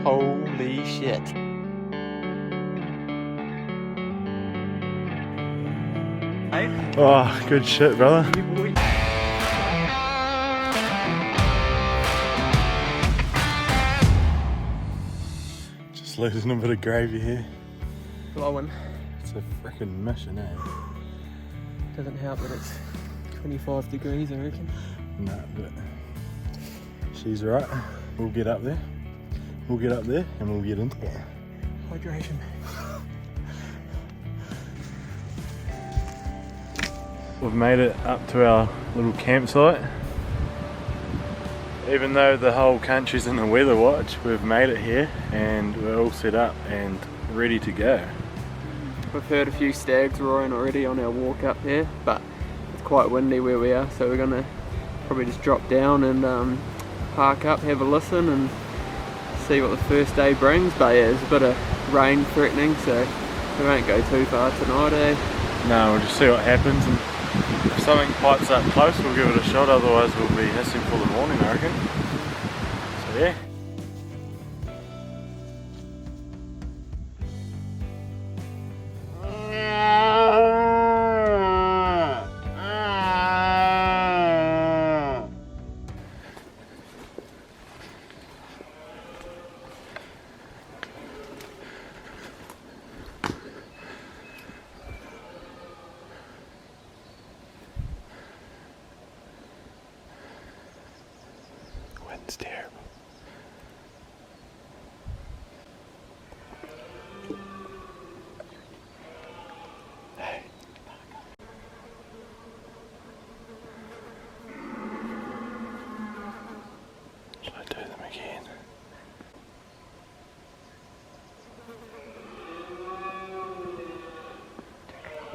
Holy shit. Oh, good shit, brother. Just losing a bit of gravy here. Blowing. It's a freaking mission, eh? Doesn't help that it's 25 degrees, I reckon. No, but she's right. We'll get up there. We'll get up there and we'll get into it. Hydration. We've made it up to our little campsite. Even though the whole country's in a weather watch, we've made it here and we're all set up and ready to go. We've heard a few stags roaring already on our walk up here, but it's quite windy where we are, so we're gonna probably just drop down and park up, have a listen and see what the first day brings. But yeah, there's a bit of rain threatening, so we won't go too far tonight, eh? No, we'll just see what happens, and if something pipes up close we'll give it a shot, otherwise we'll be hissing for the morning, I reckon. So yeah. Wind's terrible. Hey. Shall I do them again?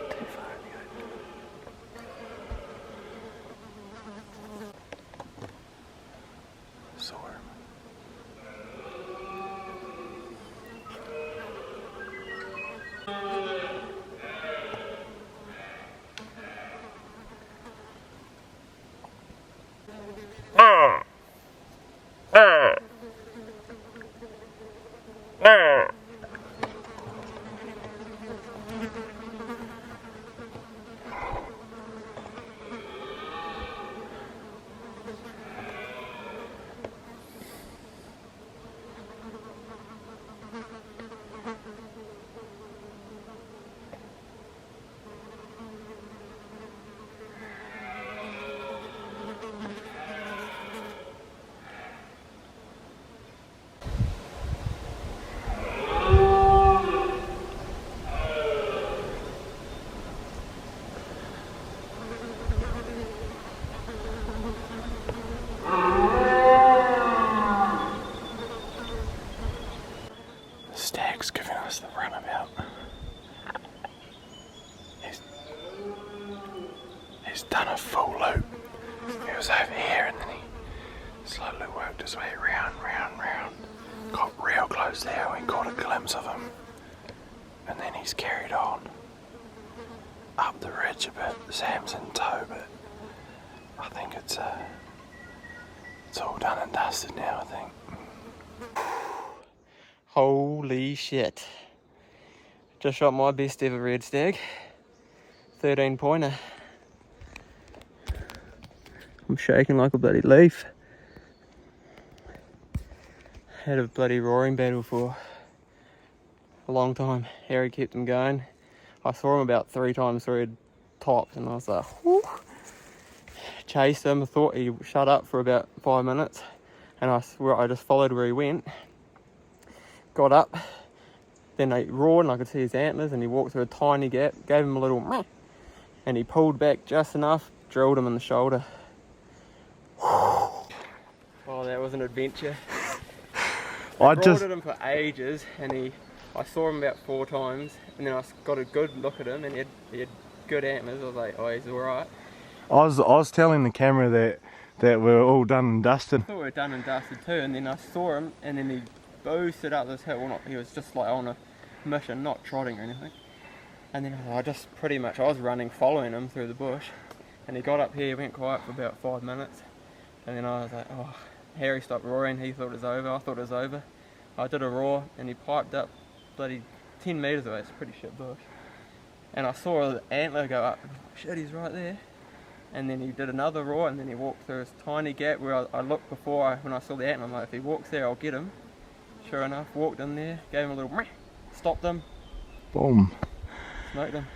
Too far in the open. Saw him. Stag's giving us the runabout. He's done a full loop. He was over here and then he slowly worked his way round. Got real close there, we caught a glimpse of him. And then he's carried on up the ridge a bit. Sam's in tow, but I think it's all done and dusted now, I think. Holy shit. Just shot my best ever red stag. 13 pointer. I'm shaking like a bloody leaf. Had a bloody roaring battle for a long time. Harry kept him going. I saw him about 3 times through he'd topped and I was like, whoo. Chased him, thought he shut up for about 5 minutes and I just followed where he went. Got up, then they roared and I could see his antlers and he walked through a tiny gap, gave him a little meh, and he pulled back just enough, drilled him in the shoulder. Oh, that was an adventure. I brought him for ages and I saw him about 4 times and then I got a good look at him and he had good antlers. I was like, oh, he's alright. I was telling the camera that we're all done and dusted. I thought we were done and dusted too, and then I saw him and then he boosted up this hill. Well, not, he was just like on a mission, not trotting or anything. And then I was running, following him through the bush, and he got up here, went quiet for about 5 minutes, and then I was like, oh, Harry stopped roaring, he thought it was over, I thought it was over. I did a roar and he piped up bloody 10 metres away. It's a pretty shit bush. And I saw the antler go up. And I was like, shit, he's right there. And then he did another roar, and then he walked through this tiny gap where I looked before when I saw the antler. I'm like, if he walks there, I'll get him. Sure enough, walked in there, gave him a little meh, stopped him. Boom. Smoked him.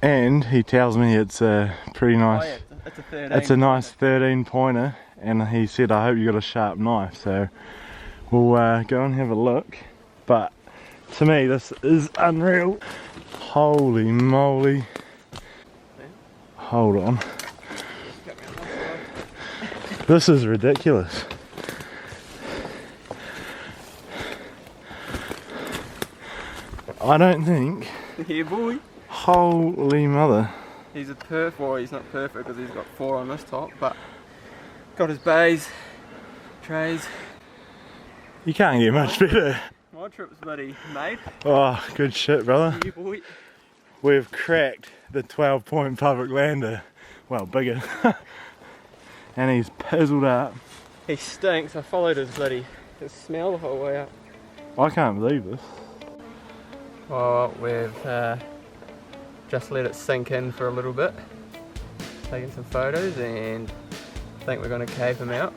And he tells me it's a pretty nice. Oh yeah, it's a 13. It's a nice 13 pointer, and he said, I hope you got a sharp knife. So we'll go and have a look. But to me, this is unreal. Holy moly. Hold on. This is ridiculous. I don't think. Yeah, boy. Holy mother. He's a well, he's not perfect because he's got 4 on this top, but got his bays, trays. You can't get much better. My trip's bloody made. Oh, good shit, brother. Yeah, boy. We've cracked the 12-point public lander. Well, bigger. And he's pizzled up. He stinks. I followed his smell the whole way up. I can't believe this. Well, we've just let it sink in for a little bit. Taking some photos, and I think we're going to cave him out.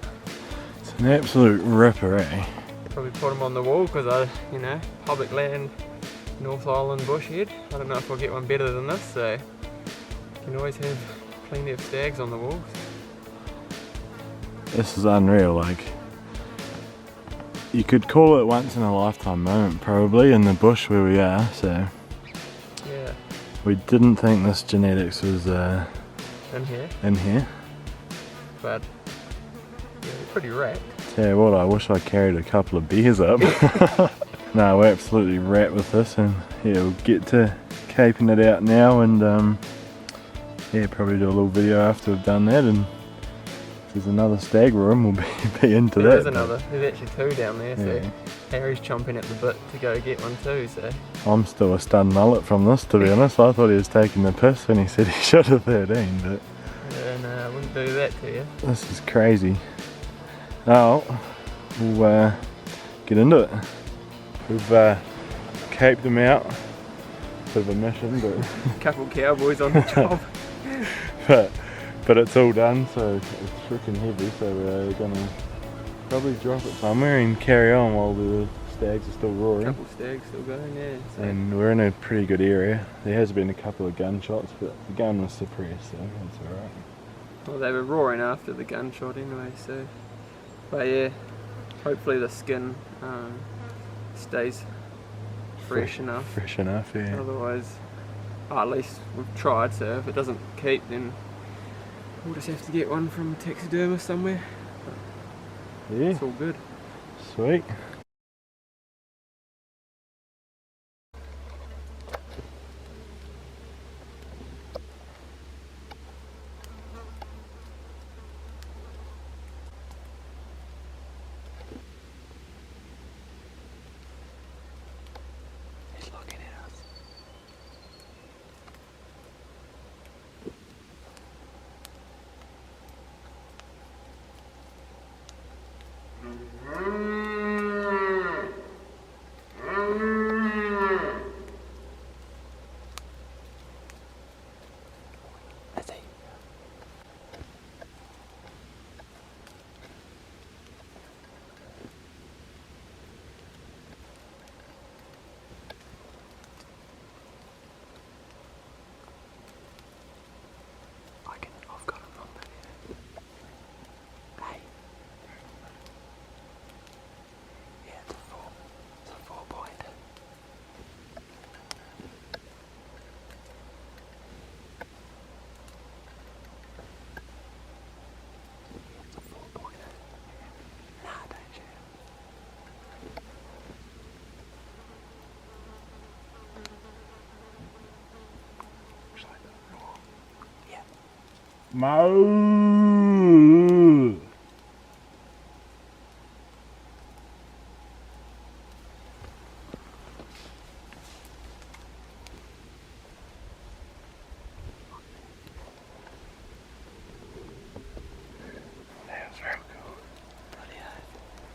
It's an absolute ripper, eh? Probably put him on the wall because public land, North Island bushhead. I don't know if we'll get one better than this, so you can always have plenty of stags on the walls. This is unreal, like, you could call it once in a lifetime moment probably in the bush where we are, so yeah. We didn't think this genetics was in here, but yeah, we're pretty wrapped. Tell you what, I wish I carried a couple of beers up. No, we're absolutely wrapped with this, and yeah, we'll get to caping it out now, and yeah, probably do a little video after we've done that, and if there's another stag room, we'll be into that. There's another. There's actually 2 down there, so yeah. Harry's chomping at the bit to go get one too, so. I'm still a stunned mullet from this, to be honest. I thought he was taking the piss when he said he shot a 13, but yeah, no, I wouldn't do that to you. this is crazy. Now, we'll get into it. We've caped him out. Bit of a mission, but Couple cowboys on the job. but it's all done, so it's freaking heavy, so we're gonna probably drop it somewhere and carry on while the stags are still roaring. Couple stags still going, yeah. So. And we're in a pretty good area. There has been a couple of gunshots, but the gun was suppressed, so that's alright. Well, they were roaring after the gunshot anyway, so. But yeah, hopefully the skin stays fresh enough. Fresh enough, yeah. Otherwise, at least we've tried, so if it doesn't keep, then we'll just have to get one from a taxidermist somewhere. But yeah. it's all good. Sweet. Moo!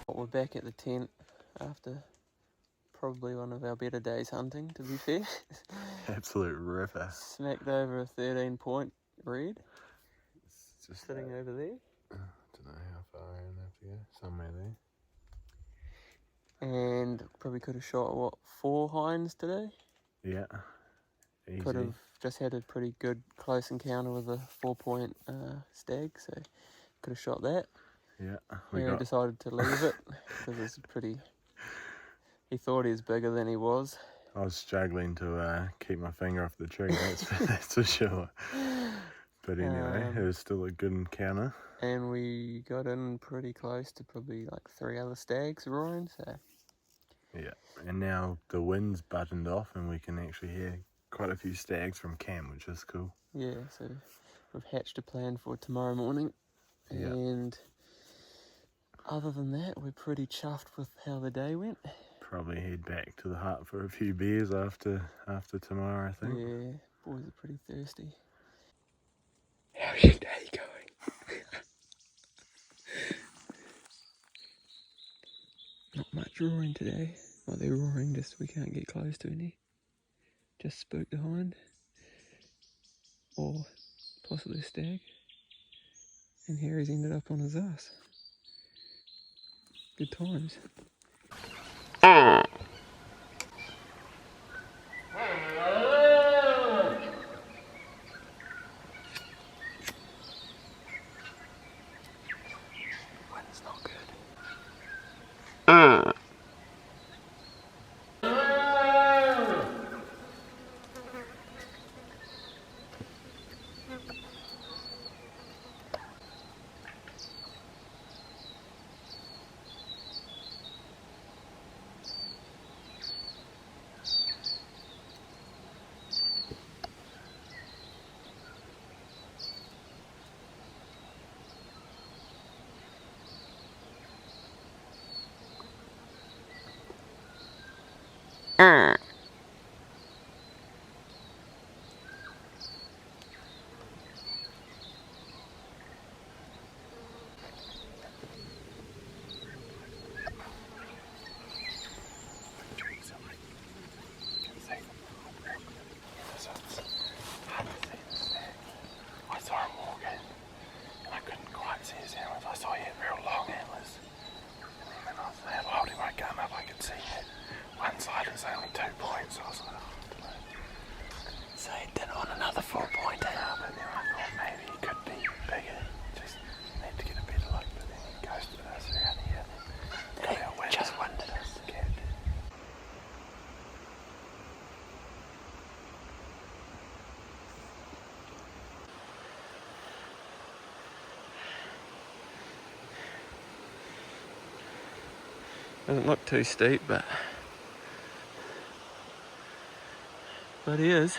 We're back at the tent. after probably one of our better days hunting, to be fair. Absolute ripper. Smacked over a 13-point red. It's just sitting over there. I don't know how far I have to go. Somewhere there. And probably could have shot, 4 hinds today? Yeah. Easy. Could have just had a pretty good close encounter with a 4-point stag, so could have shot that. Yeah. Harry decided to leave it because it's pretty. He thought he was bigger than he was. I was struggling to keep my finger off the trigger, that's for sure. But anyway, it was still a good encounter. And we got in pretty close to probably like 3 other stags roaring, so. Yeah, and now the wind's buttoned off and we can actually hear quite a few stags from camp, which is cool. Yeah, so we've hatched a plan for tomorrow morning. Yeah. And other than that, we're pretty chuffed with how the day went. Probably head back to the hut for a few beers after tomorrow, I think. Yeah, boys are pretty thirsty. How's your day going? Not much roaring today. Well, they're roaring, just we can't get close to any. Just spooked a hind. Or possibly a stag. And Harry's ended up on his ass. Good times. Wind's not good. I saw him walking and I couldn't quite see his antlers. I saw he had real long antlers. And then when I was holding my gun up, I could see that one side was only 2 points. So I was like, oh, I don't know. So he didn't want another 4-pointer. Yeah, but then I thought maybe he could be bigger. Just need to get a better look. But then he ghosted us around here. He just winded us. Doesn't look too steep, but he is.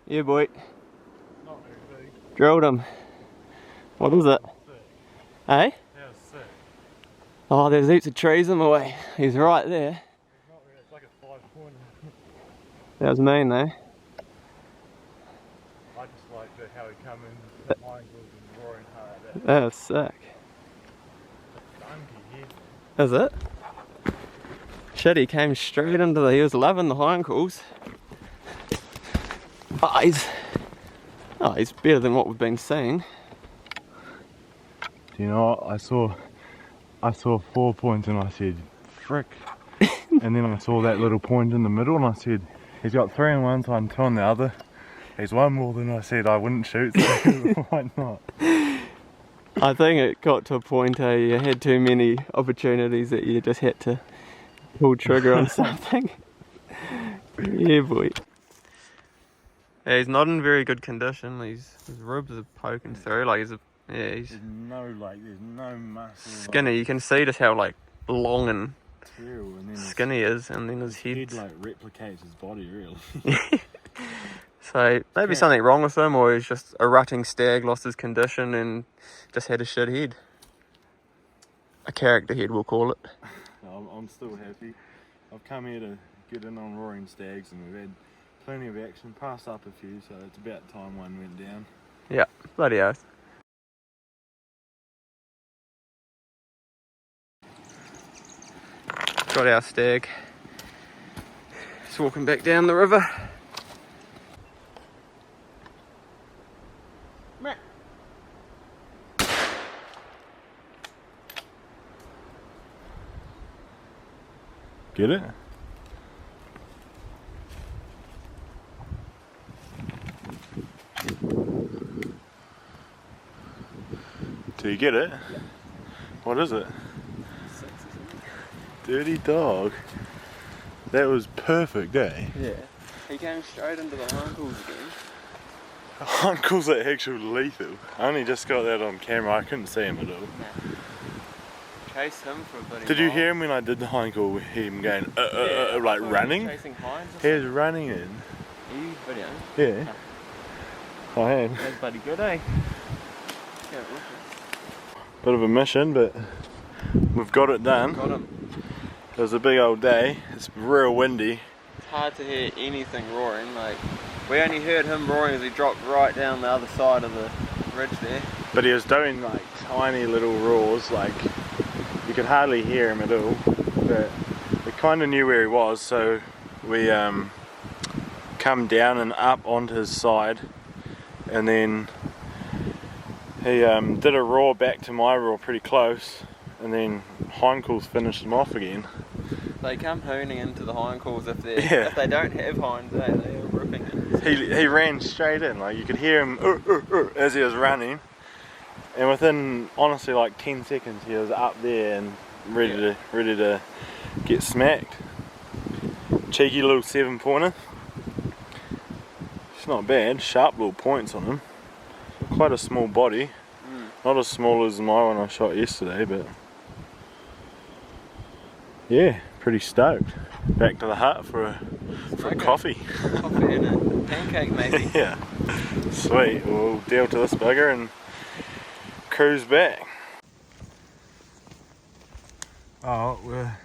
Yeah, boy. Not very big. Drilled him. What is it? Eh? That was sick. Oh, there's heaps of trees in the way. He's right there. It's like a 5-pointer. That was mean though. I just like how he come in the hind wheels and roaring hard. That was sick. Is it? Shit, he came straight into he was loving the hind calls. Oh, he's better than what we've been seeing. Do you know what? I saw 4 points and I said, frick. And then I saw that little point in the middle and I said, he's got 3 on one side and 2 on the other. He's one more than I said I wouldn't shoot, so why not? I think it got to a point you had too many opportunities that you just had to pull trigger on something. Yeah, boy. Yeah, he's not in very good condition. His ribs are poking through. Like he's There's no muscle. skinny. You can see just how like long and And then skinny he is, and then his head like replicates his body really. So maybe something wrong with him, or he's just a rutting stag, lost his condition and just had a shit head. A character head, we'll call it. I'm still happy. I've come here to get in on roaring stags and we've had plenty of action, passed up a few, so it's about time one went down. Yeah, bloody oath. Got our stag. Just walking back down the river. Get it? Do you get it? Yeah. What is it? Dirty dog. That was perfect, eh? Yeah. He came straight into the hindcalls again. Hindcalls are actually lethal. I only just got that on camera, I couldn't see him at all. Nah. Chased him for a bloody Did you mile. hear him when I did the hindcall with him going, Yeah, like I running? Chasing hinds or He was something? running in. Are you video? Yeah. I am. That's bloody good, eh? Yeah, Bit of a mission, but we've got it done. got him. It was a big old day. It's real windy. It's hard to hear anything roaring. Like, we only heard him roaring as he dropped right down the other side of the ridge there. But he was doing like tiny little roars, like you could hardly hear him at all. But we kind of knew where he was, so we come down and up onto his side, and then he did a roar back to my roar pretty close, and then hindcalls finished him off again. They come hooning into the hindcalls if they don't have hinds, they are ripping it. He ran straight in, like you could hear him as he was running, and within honestly like 10 seconds he was up there and ready to get smacked. Cheeky little 7-pointer. It's not bad, sharp little points on him. Quite a small body, not as small as my one I shot yesterday, but yeah, pretty stoked. Back to the hut for a coffee. Coffee and a pancake maybe. Yeah, sweet. We'll deal to this bugger and cruise back. Oh, we're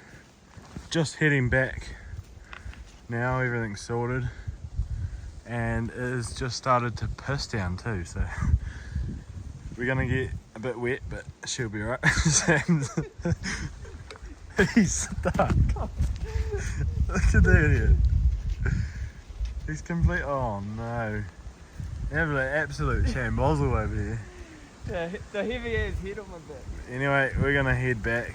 just heading back now. Everything's sorted, and it has just started to piss down too. So we're gonna get a bit wet, but she'll be alright. He's stuck. Look at that idiot. He's complete. Oh no. You have an absolute shambozzle over here. Yeah, the heavy ass head on my back. Anyway, we're gonna head back.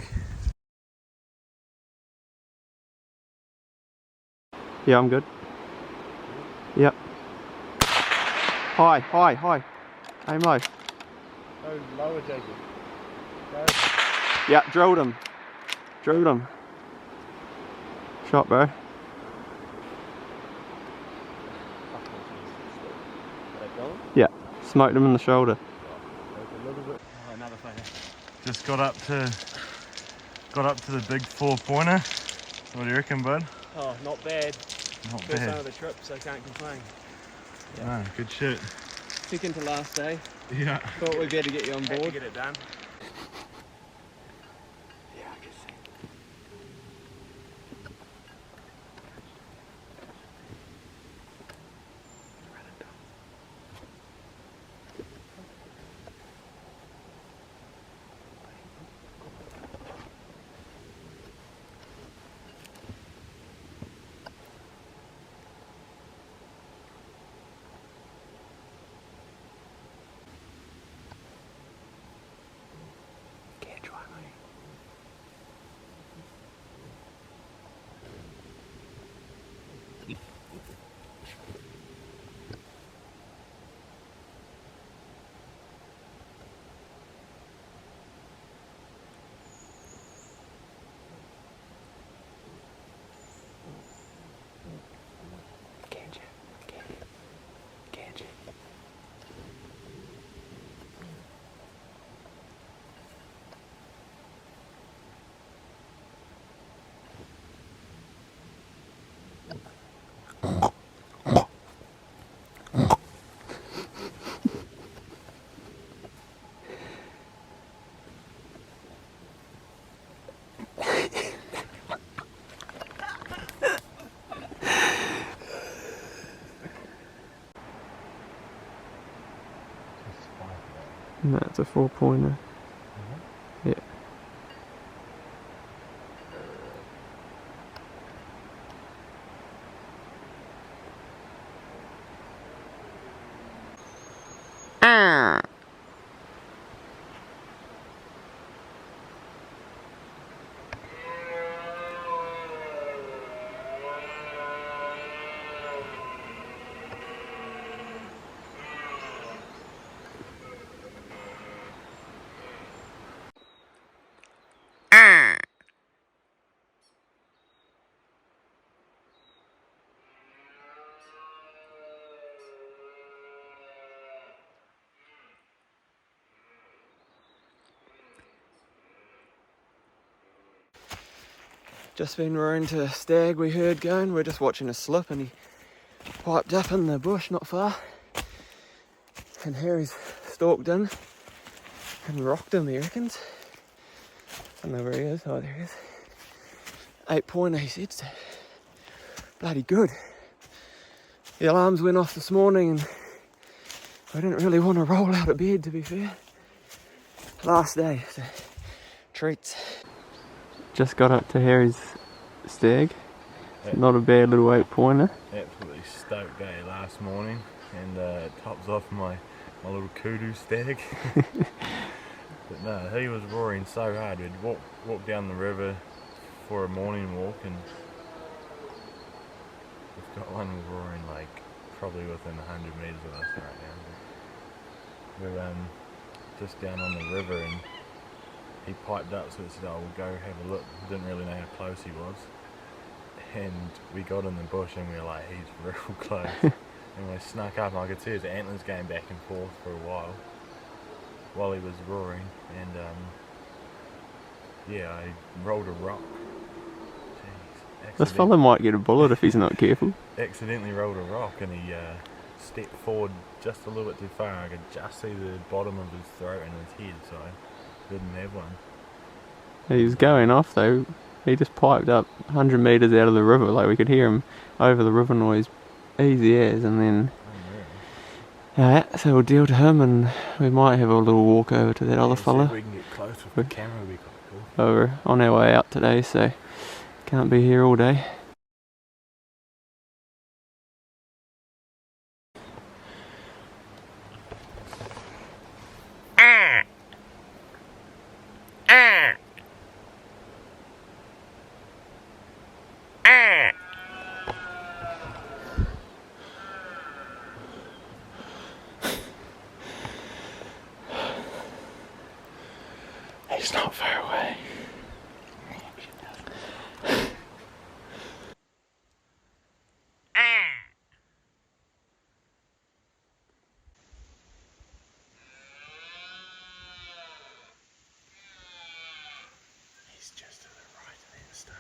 Yeah, I'm good. Yep. Hi. Hey Mo. Oh, lower, Jacob. Go. Yeah, drilled him. Shot, bro. Yeah, smoked him in the shoulder. Oh, another photo. Just got up to the big 4-pointer. What do you reckon, bud? Oh, not bad. Not First bad. one of the trip, so I can't complain. No, good shit. Second to last day. Yeah. Thought we'd better get you on Had to board. get it done. No, it's a 4-pointer. Yeah. Just been rowing to Stag we heard going. We're just watching a slip and he piped up in the bush not far. And Harry's stalked in and rocked him, he reckons. I don't know where he is. Oh, there he is. 8-pointer, he said. So bloody good. The alarms went off this morning and I didn't really want to roll out of bed, to be fair. Last day, so treats. Just got up to Harry's Stag. Not a bad little 8-pointer. Absolutely stoked day last morning, and it tops off my little kudu stag. But no, he was roaring so hard. We'd walk down the river for a morning walk, and we've got one roaring like probably within 100 metres of us right now. We're just down on the river, and he piped up, so we said, oh, we'll go have a look. Didn't really know how close he was. And we got in the bush and we were like, he's real close. And we snuck up and I could see his antlers going back and forth for a while he was roaring. And yeah, I rolled a rock. Jeez, This fella might get a bullet if he's not careful. accidentally rolled a rock, and he stepped forward just a little bit too far. I could just see the bottom of his throat and his head, so I didn't have one. He was going off though. He just piped up 100 metres out of the river, like we could hear him over the river noise, easy as, and then... so we'll deal to him, and we might have a little walk over to that other fella. We can get close with the camera, would be quite cool. We're on our way out today, so can't be here all day. He's not far away. He's just to the right of that stone.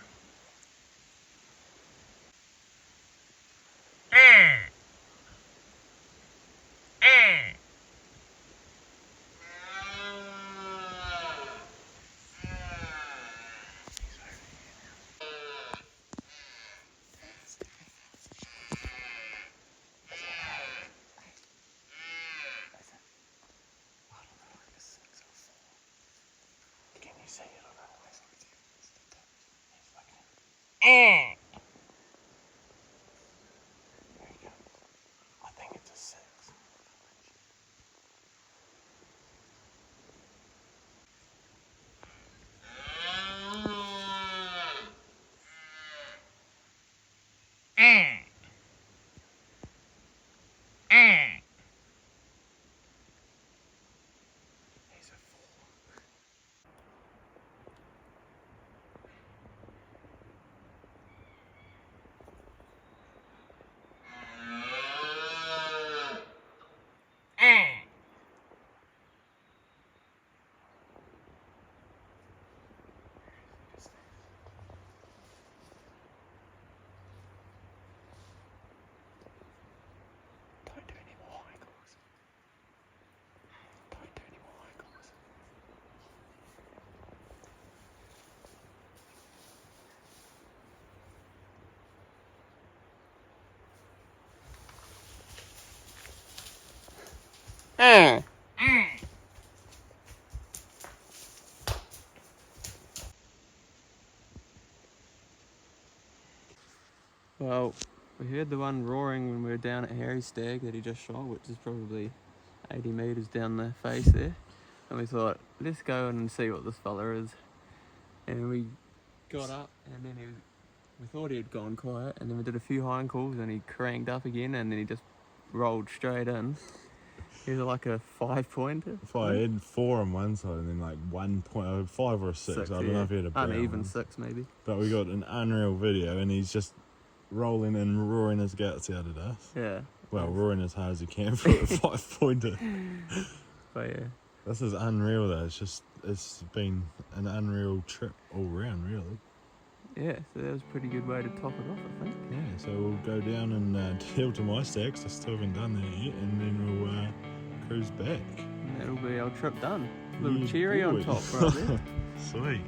Well, we heard the one roaring when we were down at Harry's stag that he just shot, which is probably 80 metres down the face there. And we thought, let's go and see what this fella is. And we got up, and then we thought he had gone quiet, and then we did a few hind calls, and he cranked up again, and then he just rolled straight in. He was like a 5-pointer. If I had 4 on one side and then like 5 or a 6, I don't know if he had a brown uneven one. 6 maybe. But we got an unreal video, and he's just rolling and roaring his guts out at us. Yeah. Well, roaring as hard as he can for a 5-pointer. But yeah. This is unreal though. It's been an unreal trip all round, really. Yeah, so that was a pretty good way to top it off, I think. Yeah, so we'll go down and heal to my stags. I still haven't done that yet, and then we'll cruise back. And that'll be our trip done. A little Yeah, cherry on boy. top right there. Sweet.